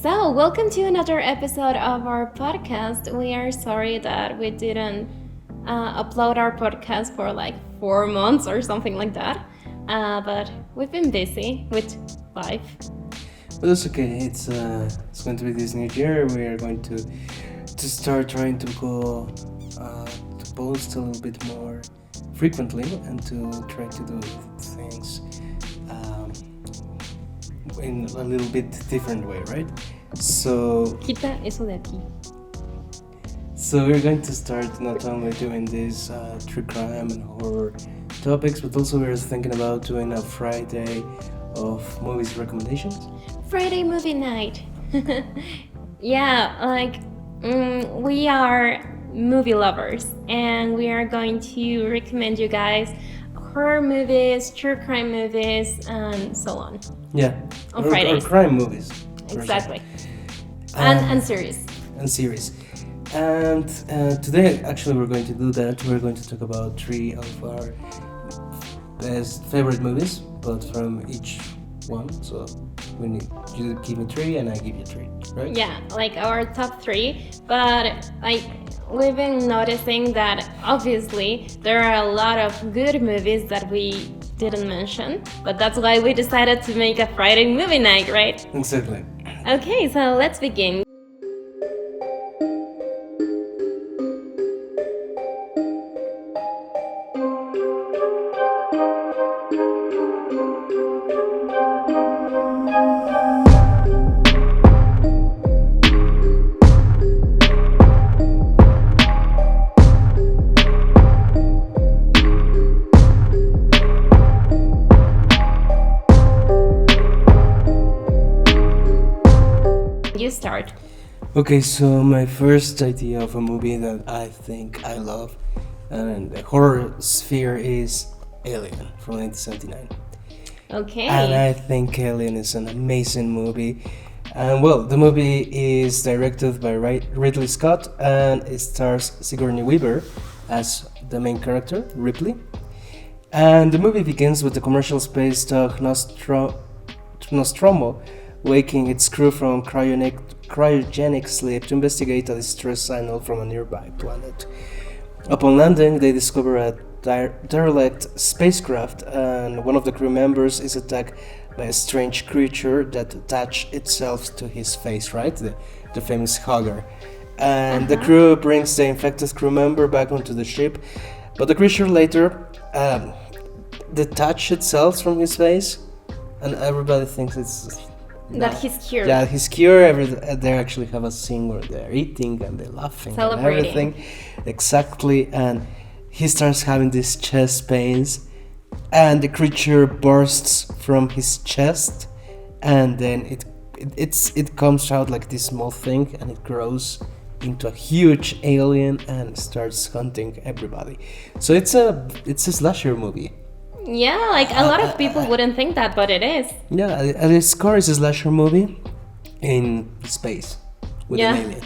So, welcome to another episode of our podcast. We are sorry that we didn't upload our podcast for like 4 months or something like that. But we've been busy with life. But that's okay. It's going to be this new year. We are going to start trying to go to post a little bit more frequently and to try to do things in a little bit different way, right? So Quita eso de aquí. we're going to start not only doing these true crime and horror topics, but also we're thinking about doing a Friday of movies recommendations. Friday movie night. Yeah, like we are movie lovers and we are going to recommend you guys horror movies, true crime movies, and so on. Yeah, On or Fridays. crime movies. Exactly. Um, And series. And series. And today, actually, we're going to do that. We're going to talk about 3 of our best favorite movies, but from each one. So you give me 3 and I give you 3, right? Yeah, like our top 3. But like we've been noticing that obviously there are a lot of good movies that we didn't mention, but that's why we decided to make a Friday movie night, right? Exactly. Okay, so let's begin. You start. Okay, so my first idea of a movie that I think I love and the horror sphere is Alien from 1979. Okay. And I think Alien is an amazing movie. And well, the movie is directed by Ridley Scott and it stars Sigourney Weaver as the main character, Ripley. And the movie begins with the commercial space dog Nostromo waking its crew from cryogenic sleep to investigate a distress signal from a nearby planet. Upon landing, they discover a derelict spacecraft, and one of the crew members is attacked by a strange creature that attached itself to his face, right? The famous hugger. And the crew brings the infected crew member back onto the ship, but the creature later detached itself from his face, and everybody thinks it's... That he's cured. Yeah, he's cured. They actually have a scene where they're eating and they're laughing Celebrating. and everything. Exactly, and he starts having these chest pains, and the creature bursts from his chest, and then it comes out like this small thing, and it grows into a huge alien and starts hunting everybody. So it's a slasher movie. Yeah, like a lot of people wouldn't think that, but it is. Yeah, at its core is a slasher movie in space with Yeah. an alien.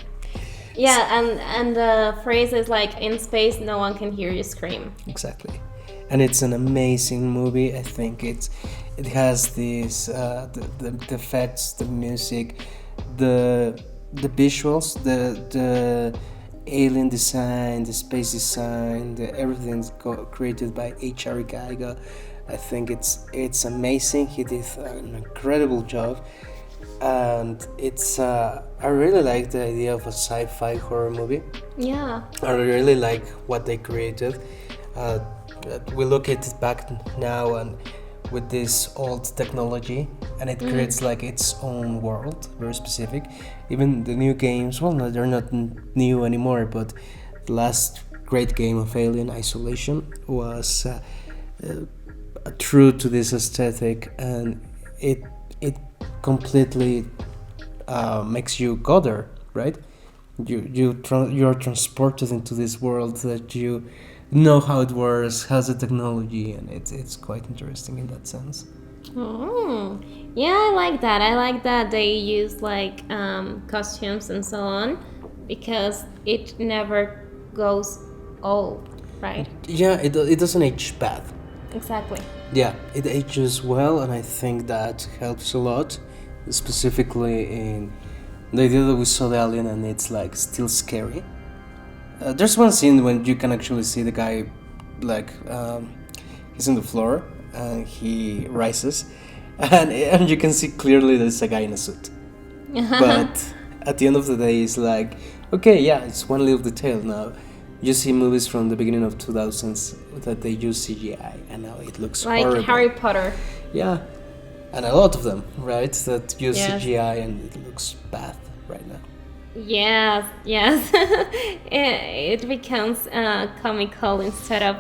Yeah, and the phrase is like, in space no one can hear you scream. Exactly, and it's an amazing movie. I think it has these the effects, the music, the visuals, the alien design, the space design, everything's created by H.R. Giga. I think it's amazing. He did an incredible job, and it's I really like the idea of a sci-fi horror movie. Yeah. I really like what they created. We look at it back now and with this old technology, and it creates like its own world, very specific. Even the new games, well, no, they're not new anymore, but the last great game of Alien Isolation was true to this aesthetic, and it completely makes you go there, right? You're transported into this world that you know how it works, has the technology, and it's quite interesting in that sense. Oh, yeah, I like that. I like that they use like costumes and so on because it never goes old, right? Yeah, it doesn't age bad. Exactly. Yeah, it ages well, and I think that helps a lot, specifically in The idea that we saw the alien and it's like still scary. There's one scene when you can actually see the guy, like he's on the floor and he rises, and you can see clearly there's a guy in a suit. But at the end of the day, it's like, okay, yeah, it's one little detail. Now you see movies from the beginning of 2000s that they use CGI, and now it looks like horrible. Harry Potter. Yeah, and a lot of them, right? That use Yes. CGI and it looks bad right now. Yes, yes. it becomes comical instead of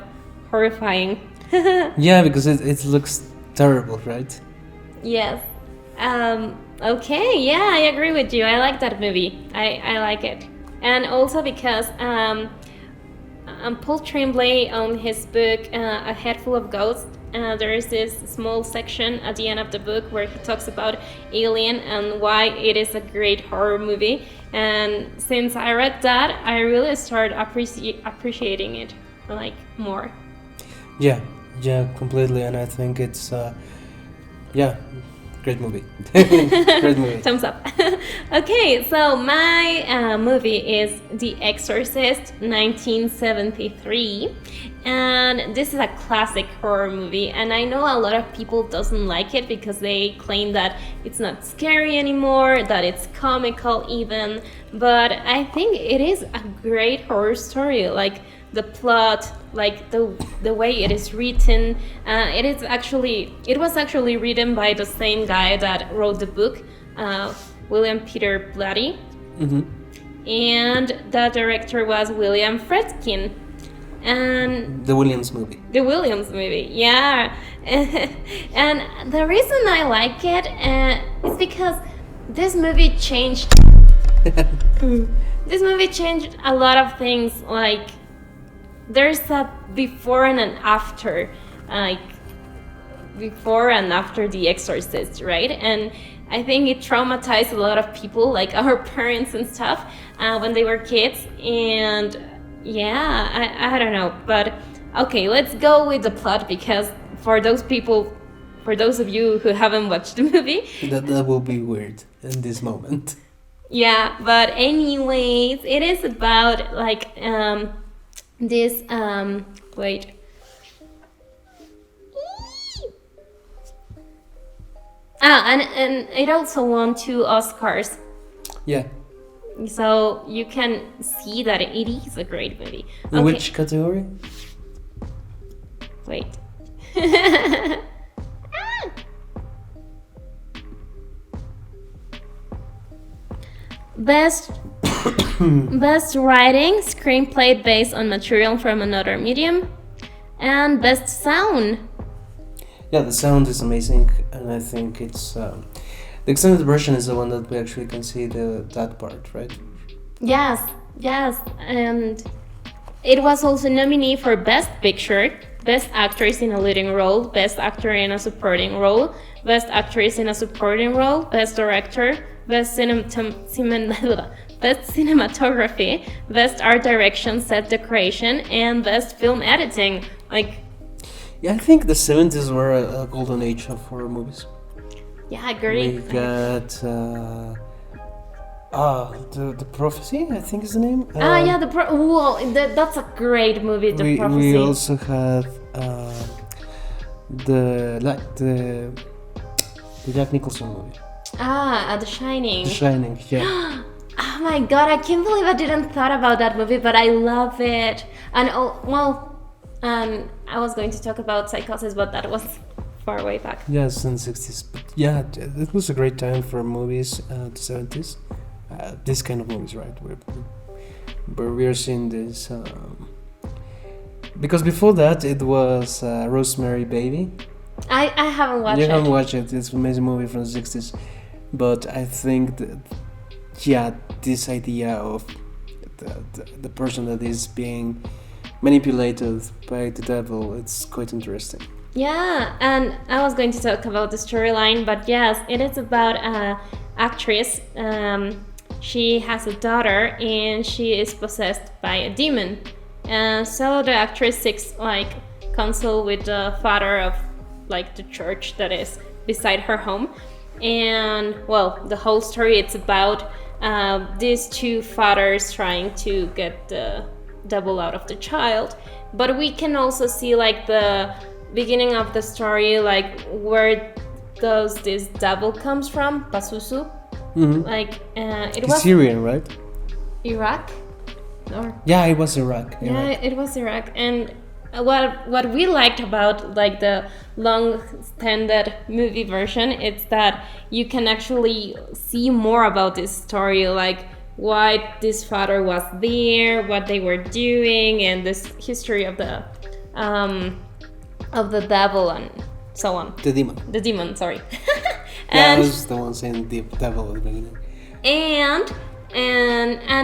horrifying. Yeah, because it looks terrible, right? Yes. Okay, yeah, I agree with you. I like that movie. I like it. And also because Paul Tremblay, on his book A Head Full of Ghosts, there is this small section at the end of the book where he talks about Alien and why it is a great horror movie. And since I read that, I really started appreciating it like more. Yeah, completely. And I think it's great movie. Great movie. Thumbs up. Okay, so my movie is The Exorcist 1973, and this is a classic horror movie, and I know a lot of people doesn't like it because they claim that it's not scary anymore, that it's comical even, but I think it is a great horror story. Like the plot, like the way it is written, it was actually written by the same guy that wrote the book, William Peter Blatty, and the director was William Friedkin. And the Williams movie, yeah. And the reason I like it is because this movie changed a lot of things. Like there's a before and an after, like before and after The Exorcist, right? And I think it traumatized a lot of people, like our parents and stuff, when they were kids. And yeah, I don't know, but okay, let's go with the plot, because for those of you who haven't watched the movie, that will be weird in this moment. Yeah, but anyways, it is about like this wait. And it also won 2 Oscars. Yeah. So you can see that it is a great movie. In which category? Wait. Best writing, screenplay based on material from another medium, and best sound. Yeah, the sound is amazing, and I think it's the extended version is the one that we actually can see that part, right? Yes, and it was also nominee for Best Picture, Best Actress in a Leading Role, Best Actor in a Supporting Role, Best Actress in a Supporting Role, Best Director, Best Cinematography, Best Art Direction, Set Decoration, and Best Film Editing. Like, yeah, I think the 70s were a golden age of horror movies. yeah, I agree. We got the Prophecy, I think is the name. That's a great movie. The Prophecy. We also have the Jack Nicholson movie. The Shining. The Shining, yeah. Oh my god, I can't believe I didn't thought about that movie, but I love it. And I was going to talk about Psychosis, but that was far way back. Yes, in the 60s. But yeah, it was a great time for movies, the 70s. This kind of movies, right? Where we are seeing this. Because before that, it was Rosemary Baby. I haven't watched it. You haven't watched it. It's an amazing movie from the 60s. But I think that, this idea of the person that is being manipulated by the devil, it's quite interesting. Yeah, and I was going to talk about the storyline, but yes, it is about an actress. She has a daughter and she is possessed by a demon. And so the actress seeks counsel with the father of the church that is beside her home. And well, the whole story, it's about these two fathers trying to get the devil out of the child. But we can also see like the beginning of the story, like where does this devil comes from, Pazuzu. Like it It's was Syrian, right? Iraq, or Yeah, it was Iraq. yeah, it was Iraq. And what we liked about like the long standard movie version, it's that you can actually see more about this story, like why this father was there, what they were doing, and this history of the devil and so on. The demon. The demon, sorry. Yeah, I And was the one saying the devil at the beginning. and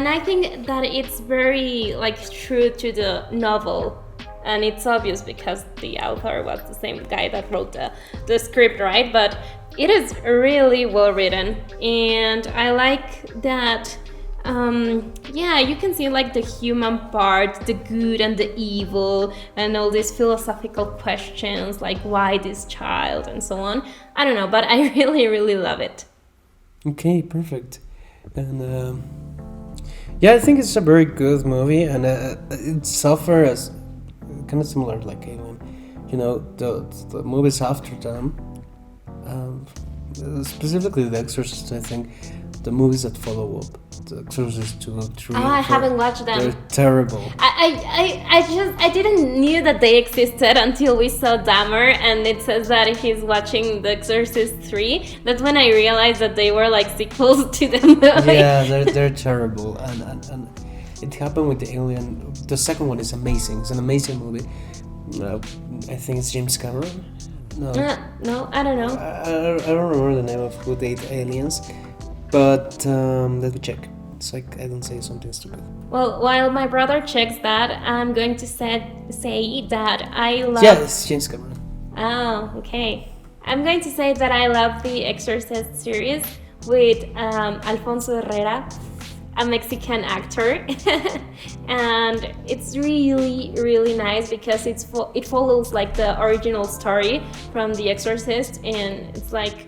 I think that it's very like true to the novel, and it's obvious because the author was the same guy that wrote the script, right? But it is really well written, and I like that. Yeah, you can see like the human part, the good and the evil, and all these philosophical questions like why this child and so on. I don't know, but I really love it. Okay, perfect. And yeah, I think it's a very good movie, and it suffers as kind of similar like Alien. You know, the movies after them, specifically The Exorcist. I think the movies that follow up, The Exorcist 2, 3, I 4, haven't watched them. they're terrible. I didn't knew that they existed until we saw Dahmer, and it says that he's watching The Exorcist 3. That's when I realized that they were like sequels to the movie. Yeah, they're terrible, and it happened with the Alien. The second one is amazing. It's an amazing movie. I think it's James Cameron. No, No, I don't know. I don't remember the name of who did Aliens, but let me check. It's like I don't say something stupid. Well, while my brother checks that, I'm going to say that I love. Yeah, it's James Cameron. Oh, okay. I'm going to say that I love the Exorcist series with Alfonso Herrera, a Mexican actor, and it's really nice because it follows like the original story from The Exorcist, and it's like,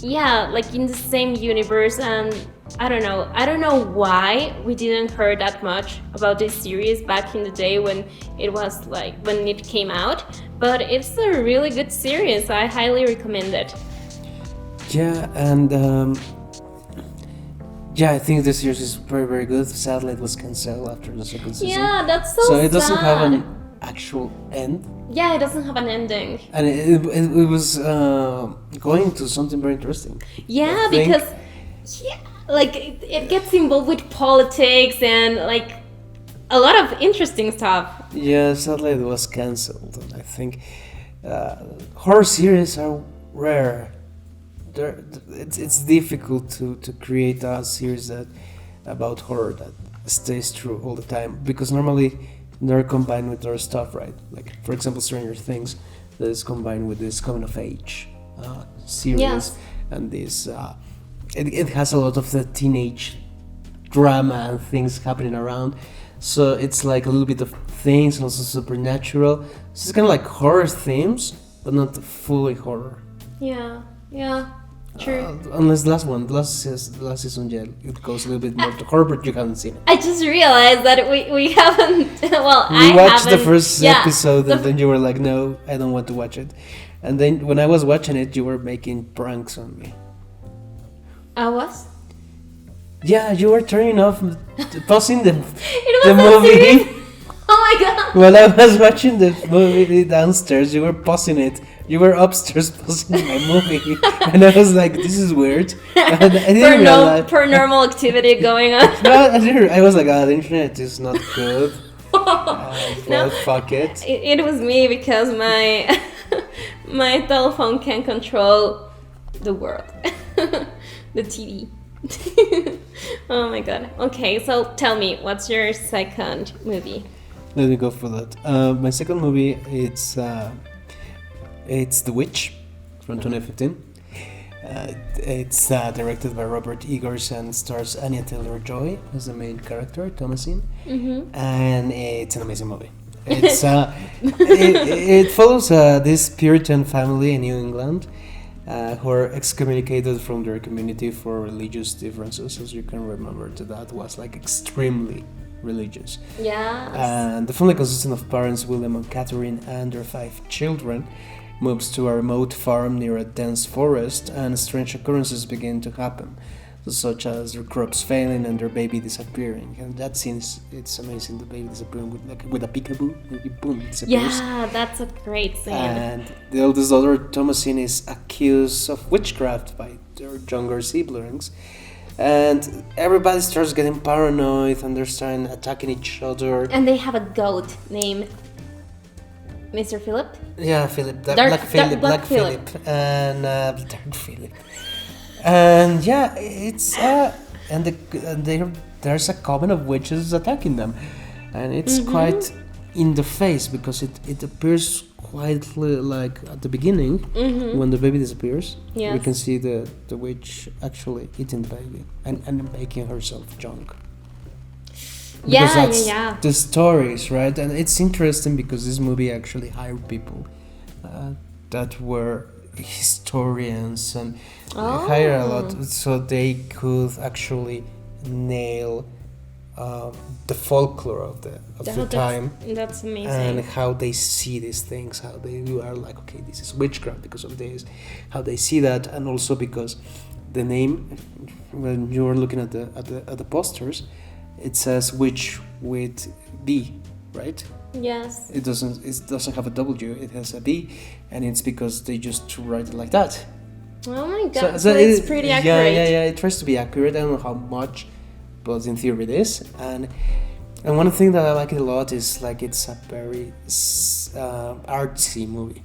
yeah, like in the same universe. And I don't know why we didn't hear that much about this series back in the day when it came out, but it's a really good series. I highly recommend it. Yeah, and yeah, I think this series is very good. Sadly, it was cancelled after the second season. Yeah, that's so So it doesn't have sad. an actual end, Yeah, it doesn't have an ending. and it was going to something very interesting. Yeah, I think- because like it gets involved with politics and like a lot of interesting stuff. Yeah, sadly it was cancelled, and I think horror series are rare. It's difficult to create a series about horror that stays true all the time, because normally they're combined with other stuff, right? Like for example, Stranger Things, that is combined with this coming of age series, Yes. and this it has a lot of the teenage drama and things happening around. So it's like a little bit of things and also supernatural. So it's kind of like horror themes, but not fully horror. Yeah, true. Unless the last season, yeah, it goes a little bit more to horror, but you haven't seen it. I just realized that we haven't. Well, We I watched the haven't. first Yeah, episode, and then you were like, "No, I don't want to watch it." And then when I was watching it, you were making pranks on me. I was. Yeah, you were turning off, pausing the It the was a movie. series. Oh my god. When I was watching the movie downstairs, you were pausing it. You were upstairs pausing my movie, and I was like, "This is weird." And I didn't realize. Paranormal activity going on. No, I was like, "The internet is not good." No. Well, fuck it. It was me because my my telephone can control the world, the TV. Oh my god. Okay, so tell me, what's your second movie? Let me go for that. My second movie, it's The Witch from 2015. It's directed by Robert Eggers and stars Anya Taylor-Joy as the main character, Thomasine, and it's an amazing movie. It's it follows this Puritan family in New England, who are excommunicated from their community for religious differences. As you can remember, that was like extremely religious. Yes. And the family, consisting of parents William and Catherine and their 5 children, moves to a remote farm near a dense forest, and strange occurrences begin to happen, such as their crops failing and their baby disappearing. And that scene it's amazing. The baby disappearing with a peekaboo, and boom, it disappears. Yeah, that's a great scene. And the eldest daughter, Thomasine, is accused of witchcraft by their younger siblings. And everybody starts getting paranoid, and they're starting attacking each other. And they have a goat named Mr. Philip. Yeah, Philip, Black Philip, and Dark Philip. And yeah, it's there's a coven of witches attacking them, and it's quite in the face because it appears quite like at the beginning when the baby disappears. Yes. We can see the witch actually eating the baby and making herself junk. Because that's the stories, right? And it's interesting because this movie actually hired people that were historians and hired a lot, so they could actually nail the folklore of the time. That's amazing. And how they see these things, how they are like, okay, this is witchcraft because of this, how they see that, and also because the name, when you are looking at the posters, it says witch with B, right? Yes. It doesn't have a W, it has a B, and it's because they just write it like that. Oh my god, so it's pretty accurate. Yeah, it tries to be accurate. I don't know how much, but in theory it is. And one thing that I like it a lot is like it's a very artsy movie.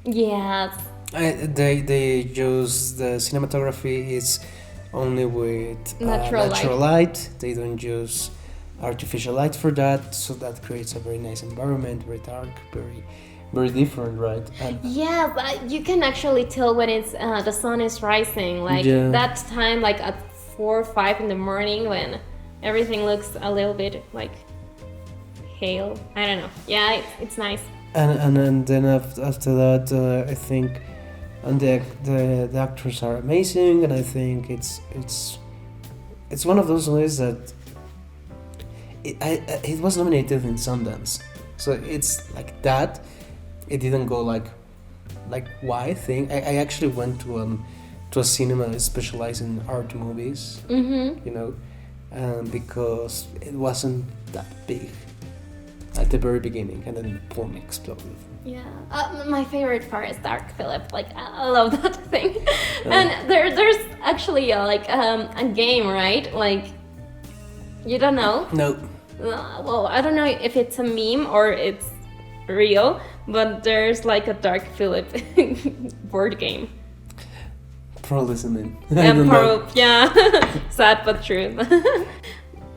Yes. They use the cinematography is only with natural light. They don't use artificial light for that, so that creates a very nice environment, very dark, very different, right? And yeah, but you can actually tell when it's the sun is rising, like that time, like at 4 or 5 in the morning, when everything looks a little bit like pale. I don't know. Yeah, it's nice. And then after that, I think, and the actors are amazing, and I think it's one of those movies that it was nominated in Sundance, so it's like that. It didn't go like why thing. I actually went to a cinema specialized in art movies, you know, because it wasn't that big at the very beginning, and then boom, exploded. Yeah, my favorite part is Dark Philip. Like I love that thing. And there's actually a game, right? Like you don't know? No. Well, I don't know if it's a meme or it's real, but there's like a Dark Philip board game. Probably something. Yeah, sad but true.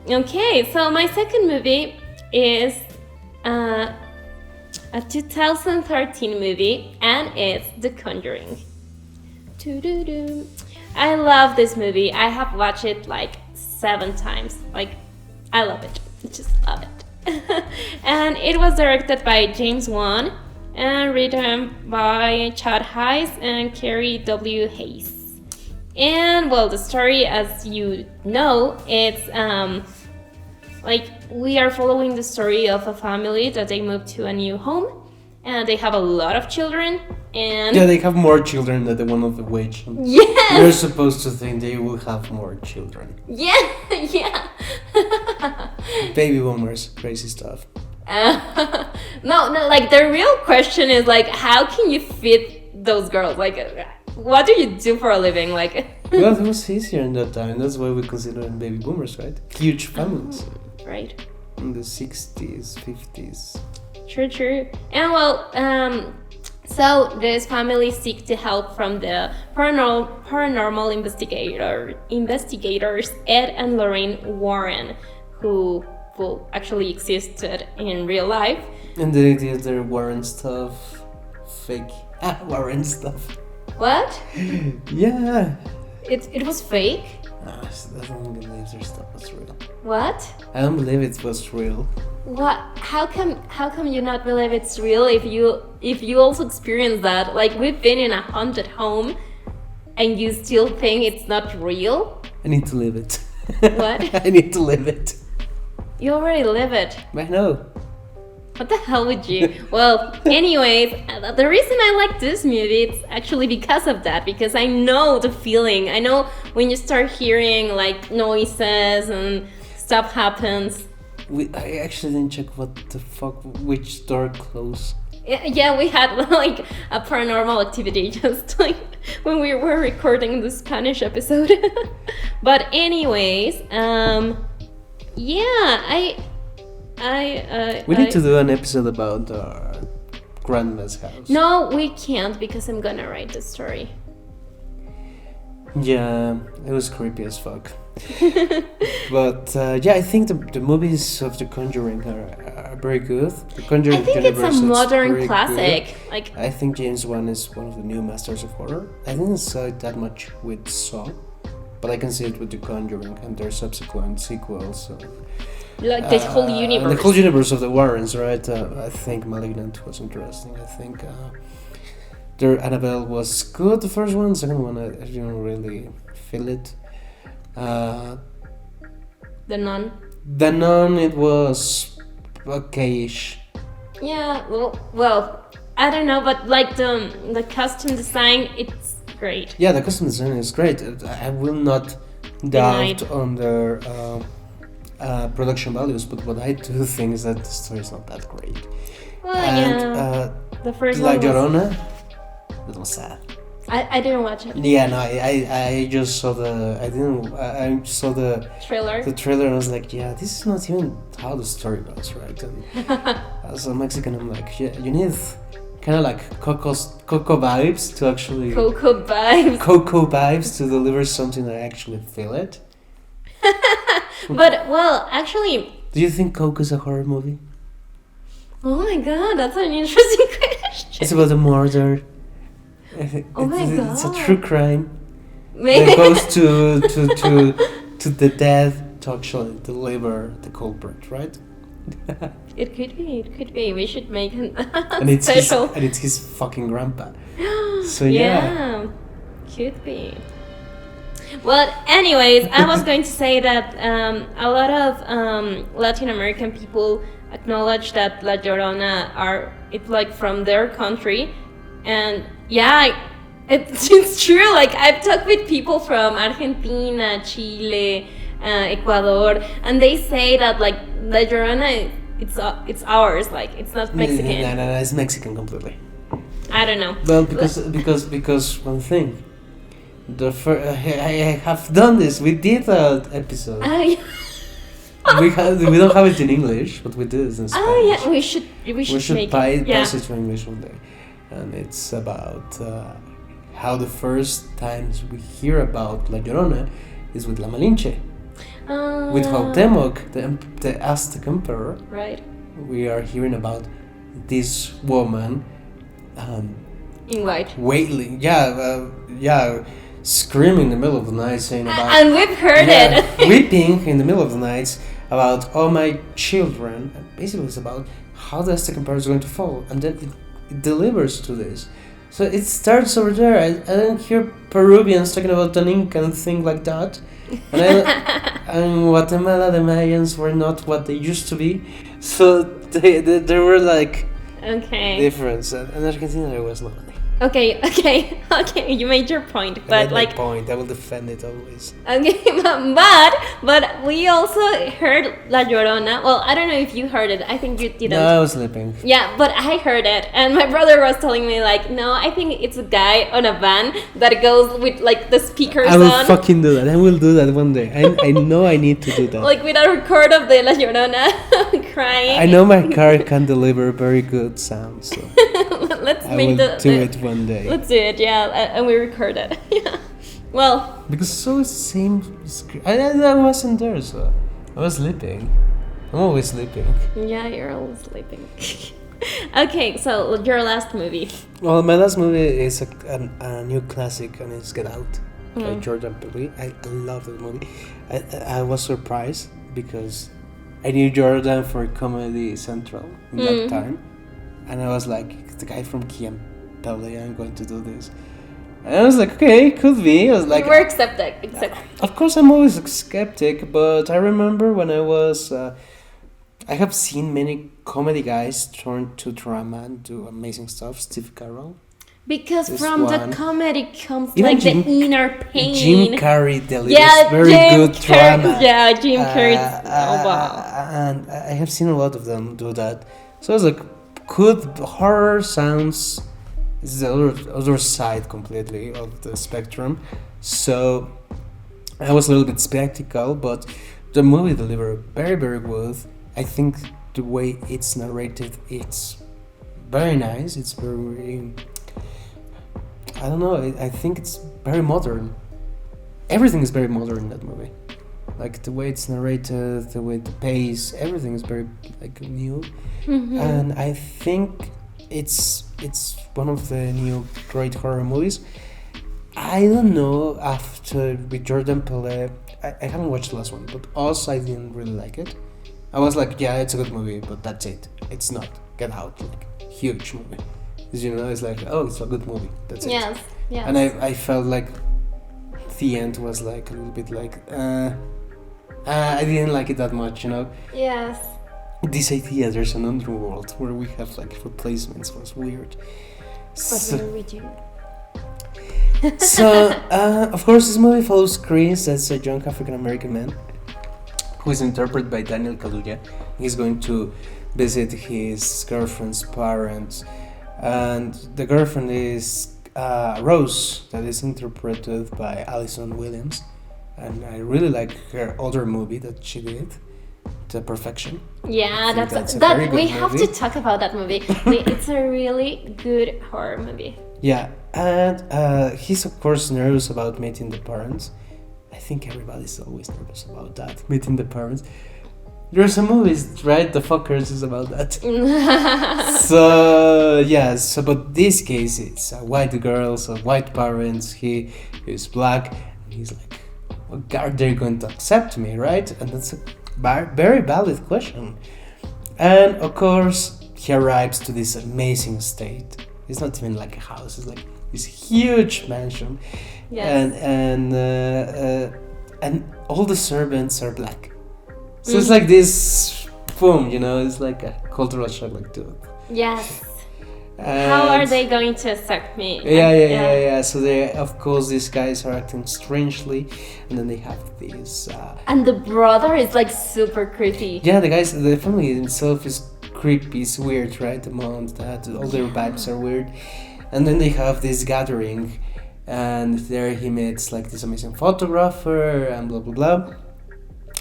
Okay, so my second movie is a 2013 movie, and it's The Conjuring. I love this movie. I have watched it like 7 times. Like, I love it. I just love it. And it was directed by James Wan and written by Chad Hayes and Carrie W. Hayes. And well, the story, as you know, it's like we are following the story of a family that they moved to a new home, and they have a lot of children. And yeah, they have more children than the one of the witch. Yes. You're supposed to think they will have more children. Yeah. Baby boomers, crazy stuff. No, like the real question is like, how can you fit those girls? Like, what do you do for a living? Like, well, it was easier in that time. That's why we consider them baby boomers, right? Huge families. Right. In the 60s, 50s. True. And well, so this family seek to help from the paranormal investigators Ed and Lorraine Warren, who actually existed in real life. And they did their Warren stuff. Fake Warren stuff. What? Yeah. It was fake? I don't believe their stuff was real. What? I don't believe it was real. What? How come you not believe it's real if you also experience that? Like, we've been in a haunted home and you still think it's not real? I need to live it. What? I need to live it. You already live it. I know. What the hell would you? Well, anyways, the reason I like this movie, it's actually because of that, because I know the feeling. I know when you start hearing like noises and stuff happens. I actually didn't check what the fuck, which door closed. Yeah, we had like a paranormal activity just like when we were recording the Spanish episode. But anyways, yeah, We need to do an episode about our grandma's house. No, we can't because I'm gonna write the story. Yeah, it was creepy as fuck. But yeah, I think the movies of The Conjuring are very good. The Conjuring I think it's a universe, modern very classic. good. Like, I think James Wan is one of the new masters of horror. I didn't saw it that much with Saw, but I can see it with The Conjuring and their subsequent sequels. So. like this whole universe. The whole universe of the Warrens, right? I think Malignant was interesting. I think their Annabelle was good, the first one. Second one, I didn't really feel it. The Nun. The Nun, it was okay-ish. Yeah, well, I don't know, but like the costume design, it's great. Yeah, the costume design is great. I will not doubt on their production values, but what I do think is that the story is not that great. Well, And yeah, the first La one was, Llorona, that was sad. I didn't watch it. Yeah, no, I just saw I saw the Trailer. trailer and I was like, yeah, this is not even how the story goes, right? And as a Mexican, I'm like, yeah, you need kind of like Coco vibes to actually Coco vibes. Coco vibes to deliver something that I actually feel it. But well, actually, Do you think Coco is a horror movie? oh my god, that's an interesting question. It's about a murder. Oh my It's a God. true crime. Maybe. That goes to the death to actually deliver the culprit, right? It could be. We should make an And it's his, special. and it's his fucking grandpa. So yeah. Could be. Well, anyways, I was going to say that a lot of Latin American people acknowledge that La Llorona it's like from their country, and yeah, it's true. Like I've talked with people from Argentina, Chile, Ecuador, and they say that like La Llorona, it's ours. Like it's not Mexican. No, it's Mexican completely. I don't know. Well, because one thing. I have done this. We did an episode. Yeah. we don't have it in English, but we did it in Spanish. Oh yeah, we should make it. Yeah. pass it to English one day, and it's about how the first times we hear about La Llorona is with La Malinche, with Cuauhtémoc, the Aztec emperor. Right. We are hearing about this woman In white. wailing, screaming in the middle of the night, saying about And we've heard it. weeping in the middle of the night about all my children. And basically, it's about how the Aztec Empire is going to fall, and then it delivers to this. So it starts over there. I don't hear Peruvians talking about an Inca and things like that. And Guatemala, the Mayans were not what they used to be. So they were like Okay. different. And Argentina, there was nobody. Okay. You made your point, I but made my like, point. I will defend it always. okay, but we also heard La Llorona. Well, I don't know if you heard it. I think you didn't. No, I was sleeping. Yeah, but I heard it, and my brother was telling me like, no, I think it's a guy on a van that goes with like the speakers I will on, fucking do that. I will do that one day. I know I need to do that. like with a record of the La Llorona crying. I know my car can deliver very good sound, so Let's I make will do it one day. Let's do it, yeah, and we record it. Yeah. Well, Because so it's the same. I wasn't there, so I was sleeping. I'm always sleeping. yeah, you're always sleeping. Okay, so your last movie. Well, my last movie is a new classic, and it's Get Out by Jordan Peele. I love that movie. I was surprised because I knew Jordan for Comedy Central in that time, and I was like, the guy from Key and Peele, I'm going to do this. And I was like, okay, could be. I was like, you were accepted. of course, I'm always a skeptic, but I remember when I was. I have seen many comedy guys turn to drama and do amazing stuff. Steve Carell. Because This from one. the comedy comes Even like the inner pain. Jim Carrey delivers Yeah, very Jim good drama. Yeah, Jim Carrey. Oh wow. And I have seen a lot of them do that. So I was like, could horror sounds is the other side completely of the spectrum. So I was a little bit skeptical, but the movie delivered very, very good. I think the way it's narrated, it's very nice. It's very, I don't know. I think it's very modern. Everything is very modern in that movie. Like the way it's narrated, the way the pace, everything is very like new. And I think it's one of the new great horror movies. I don't know, after with Jordan Peele, I haven't watched the last one, but also I didn't really like it. I was like, yeah, it's a good movie, but that's it. It's not Get Out, like huge movie. You know, it's like, oh, it's a good movie. That's it. Yes. And I felt like the end was like a little bit like, I didn't like it that much, you know. Yes. This idea there's an underworld where we have like replacements was weird. But we do. So, of course, this movie follows Chris, that's a young African American man who is interpreted by Daniel Kaluuya. He's going to visit his girlfriend's parents, and the girlfriend is Rose, that is interpreted by Alison Williams. And I really like her other movie that she did, The Perfection. Yeah, that's a that very good we have movie. to talk about that movie. It's a really good horror movie. Yeah, and he's of course nervous about meeting the parents. I think everybody's always nervous about that, meeting the parents. There's a movie, right? The Fuckers is about that. So yeah, but this case it's a white girl, so white parents. He is black, and he's like, well, are they going to accept me, right? And that's a very valid question. And of course, he arrives to this amazing estate. It's not even like a house; it's like this huge mansion. Yes. And all the servants are black. So it's like this, boom, you know, it's like a cultural shock, like, dude. Yes. And How are they going to accept me? Yeah. So they, of course, these guys are acting strangely, and then they have this. And the brother is like super creepy. Yeah, the family itself is creepy, it's weird, right? The mom, dad, all their vibes are weird. And then they have this gathering, and there he meets like this amazing photographer, and blah blah blah.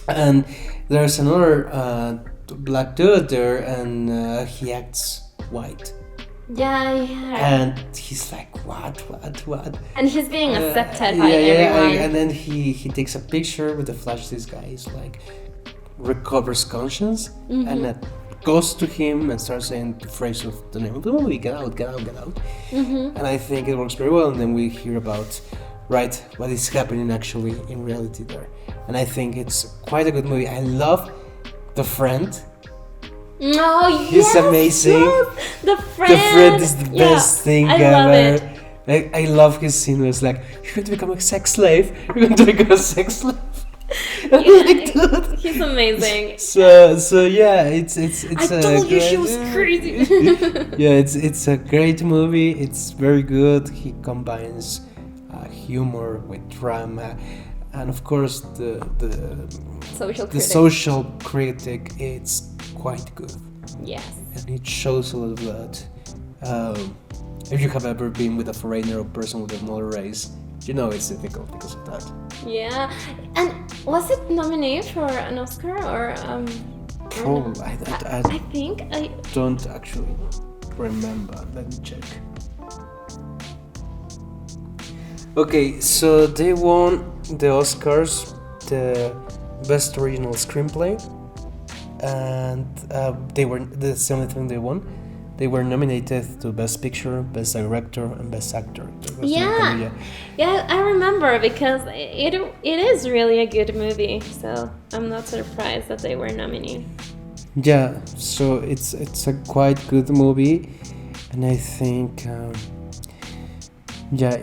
And there's another black dude there, and he acts white. Yeah. And he's like, what? And he's being accepted by everyone. And then he takes a picture with the flash. This guy is like recovers conscience, and that goes to him and starts saying the phrase of the name of the movie, get out. And I think it works very well. And then we hear about, right, what is happening actually in reality there. And I think it's quite a good movie. I love the friend. Oh, He's amazing. Yes. The friend. The friend is the best thing I ever. love Like, I love his scene where it's like, you're going to become a sex slave. You're going to become a sex slave. Like, dude. He's amazing. So yeah, it's I told you she was crazy. Yeah, it's a great movie. It's very good. He combines humor with drama, and of course the social critic. It's quite good. Yes. And it shows a lot of that. If you have ever been with a foreigner or person with another race, you know it's difficult because of that. Yeah, and was it nominated for an Oscar or Probably. I think I don't actually remember. Let me check. Okay, so they won the Oscars, the best original screenplay, and that's the only thing they won. They were nominated to Best Picture, Best Director, and Best Actor. Yeah, I remember because it is really a good movie. So I'm not surprised that they were nominated. Yeah, so it's a quite good movie, and I think Yeah,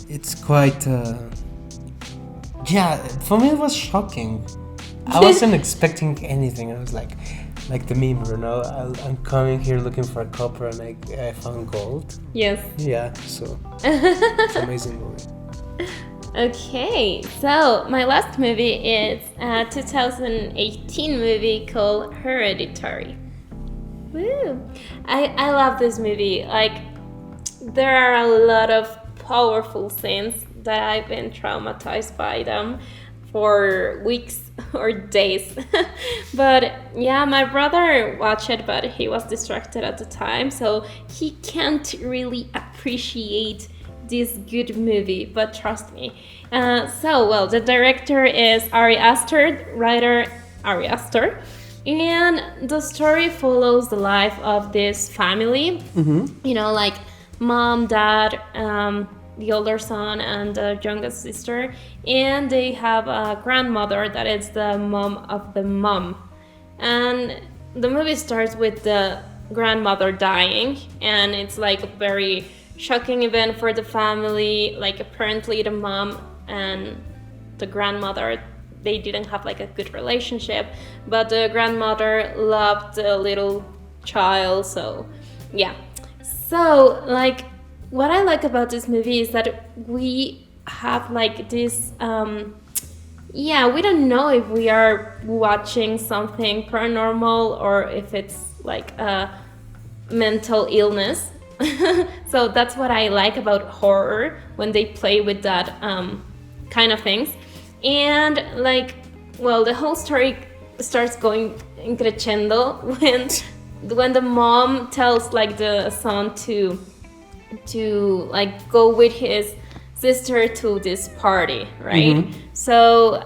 it's quite. Yeah, for me it was shocking. I wasn't expecting anything. I was like the meme, I'm coming here looking for a copper and I found gold. Yes. Yeah, so it's an amazing movie. Okay, so my last movie is a 2018 movie called Hereditary. Woo! I love this movie. Like, there are a lot of powerful scenes that I've been traumatized by them for weeks or days. But yeah, my brother watched it, but he was distracted at the time, so he can't really appreciate this good movie. But trust me. Well, the director is Ari Aster, writer Ari Aster. And the story follows the life of this family, like mom, dad, the older son, and the youngest sister. And they have a grandmother that is the mom of the mom. And the movie starts with the grandmother dying, and it's like a very shocking event for the family. Like, apparently the mom and the grandmother, they didn't have like a good relationship, but the grandmother loved the little child. So yeah, so like what I like about this movie is that we have like this we don't know if we are watching something paranormal or if it's like a mental illness. So that's what I like about horror, when they play with that kind of things. And like, well, the whole story starts going in crescendo when the mom tells like the son to like go with his sister to this party, right? So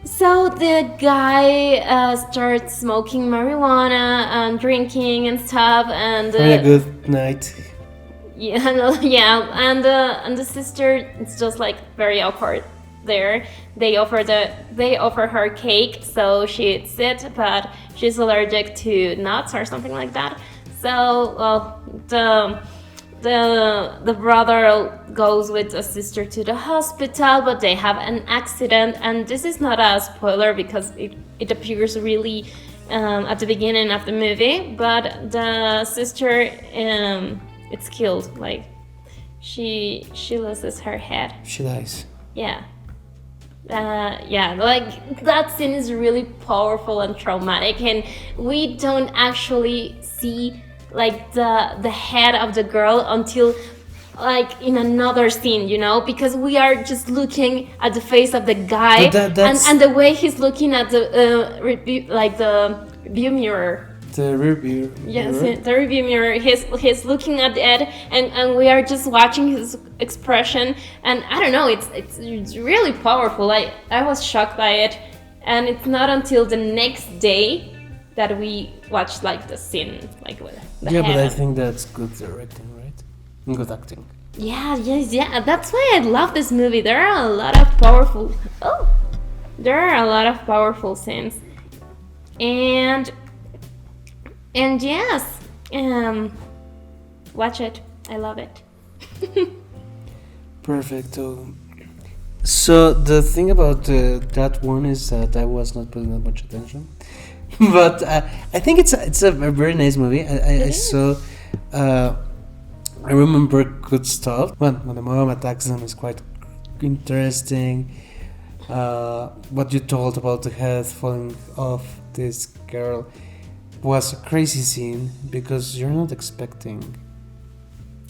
the guy starts smoking marijuana and drinking and stuff, and Having a good night. yeah, and the sister, it's just like very awkward there. They offer her cake, so she eats it, but she's allergic to nuts or something like that. So, well, the brother goes with the sister to the hospital, but they have an accident, and this is not a spoiler because it appears really at the beginning of the movie, but the sister it's killed. Like, she loses her head. She dies. Yeah. Like, that scene is really powerful and traumatic, and we don't actually see like the head of the girl until like in another scene, because we are just looking at the face of the guy, and the way he's looking at the view mirror. The rear view. Yes, the review mirror. He's looking at it, and we are just watching his expression. And I don't know, it's really powerful. I was shocked by it, and it's not until the next day that we watch like the scene, like with the head. But I think that's good directing, right? And good acting. Yeah. That's why I love this movie. There are a lot of powerful scenes, and yes, watch it. I love it. Perfect. So the thing about that one is that I was not paying that much attention, but I think it's a very nice movie. I saw. I remember good stuff. When the mom attacks them is quite interesting. What you told about the head falling off this girl was a crazy scene because you're not expecting.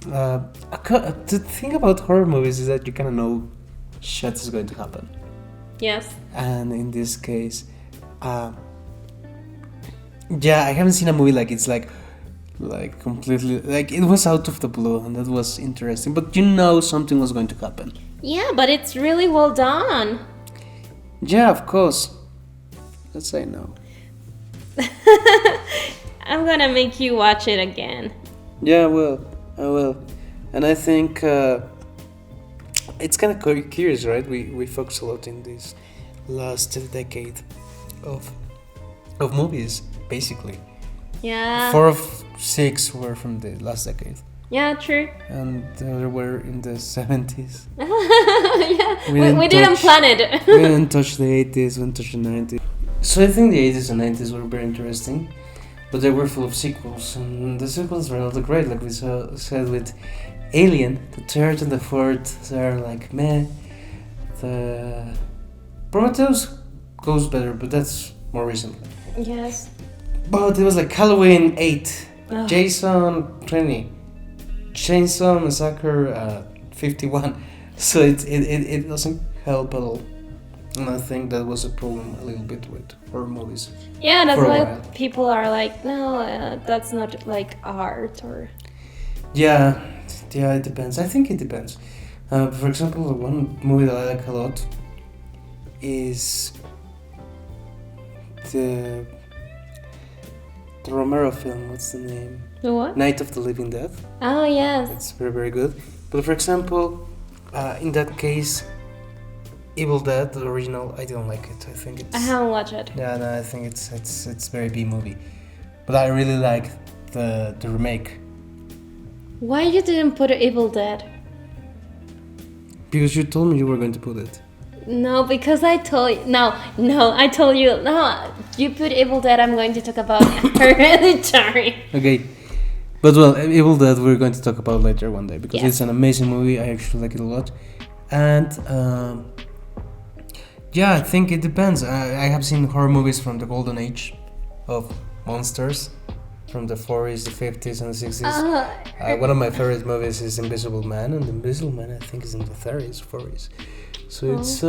The thing about horror movies is that you kind of know shit is going to happen. Yes. And in this case, I haven't seen a movie like it's like completely, like, it was out of the blue, and that was interesting. But something was going to happen. Yeah, but it's really well done. Yeah, of course. Let's say no. I'm gonna make you watch it again. Yeah, I will. And I think it's kind of curious, right? We focus a lot in this last decade of movies, basically. Yeah. 6 were from the last decade, Yeah, true. and the other were in the 70s. Yeah, We didn't we didn't touch- plan it. We didn't touch the 80s, we didn't touch the 90s. So I think the 80s and 90s were very interesting, but they were full of sequels, and the sequels were not that great, like we said with Alien. The third and the fourth are like meh. The Prometheus goes better, but that's more recently. Yes. But it was like Halloween 8, Ugh. Jason 20, Chainsaw Massacre 51. So it doesn't help at all. And I think that was a problem a little bit with horror movies. Yeah, that's For a why while. people are like, no, that's not like art or. Yeah, it depends. I think it depends. For example, one movie that I like a lot is the Romero film. What's the name? The what? Night of the Living Dead. Oh, yes. It's very, very good. But for example, in that case, Evil Dead, the original, I don't like it. I think it's. I haven't watched it. Yeah, no, I think it's very B movie. But I really like the remake Why you didn't put Evil Dead? because you told me you were going to put it. No, because I told you. No, I told you. No, you put Evil Dead, I'm going to talk about Hereditary. Okay. But well, Evil Dead we're going to talk about later one day because Yeah. it's an amazing movie. I actually like it a lot. And yeah, I think it depends. I have seen horror movies from the golden age of monsters, from the 40s, the 50s, and the 60s. One of my favorite movies is Invisible Man, and Invisible Man I think is in the 30s, 40s. So it's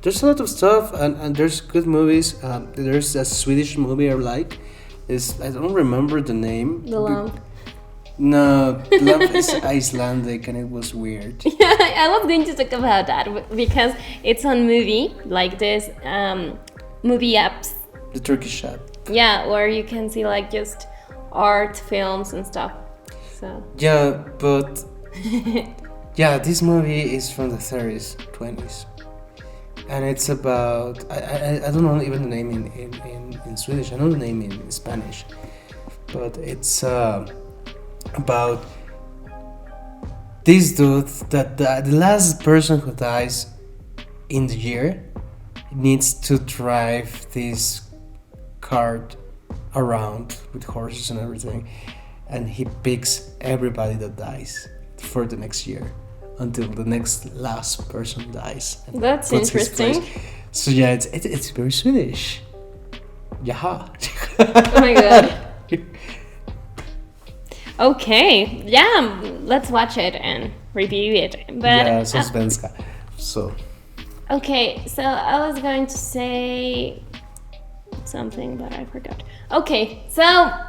there's a lot of stuff, and there's good movies. There's a Swedish movie I like. I don't remember the name. The Lump. No, Lump is Icelandic, and it was weird. I was going to talk about that because it's on movie, like this movie apps. The Turkish app. Yeah, where you can see like just art films and stuff. So. Yeah, but yeah, this movie is from the 30s, 20s, and it's about I don't know even the name in Swedish. I know the name in Spanish, but it's about this dude that the last person who dies in the year needs to drive this cart around with horses and everything, and he picks everybody that dies for the next year until the next last person dies. And That's puts his interesting. place. So yeah, it's very Swedish. Jaha. Oh my god. Okay, yeah, let's watch it and review it. But Yeah, så svenska. So okay, so I was going to say something, but I forgot. Okay, so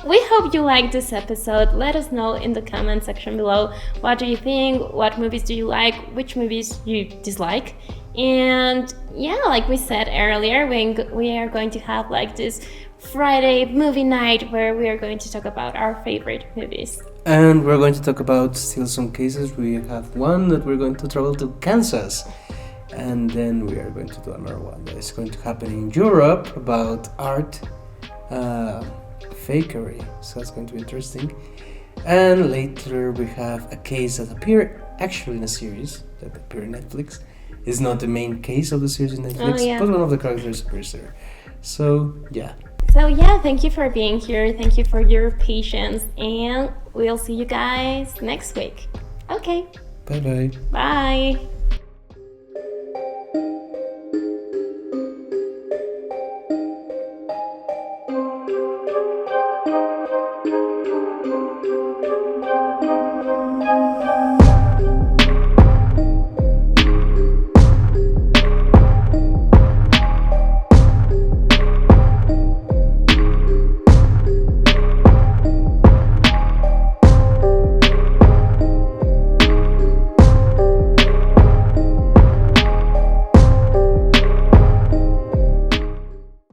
we hope you liked this episode. Let us know in the comment section below. What do you think? What movies do you like? Which movies you dislike? And yeah, like we said earlier, we are going to have like this Friday movie night where we are going to talk about our favorite movies. and we're going to talk about still some cases. We have one that we're going to travel to Kansas. And then we are going to do another one that is going to happen in Europe about art fakery. So that's going to be interesting. And later we have a case that appeared actually in a series that appeared in Netflix. It's not the main case of the series in Netflix, yeah. but one of the characters appears there. So yeah. So yeah, thank you for being here. Thank you for your patience, and we'll see you guys next week. Okay, Bye bye. bye.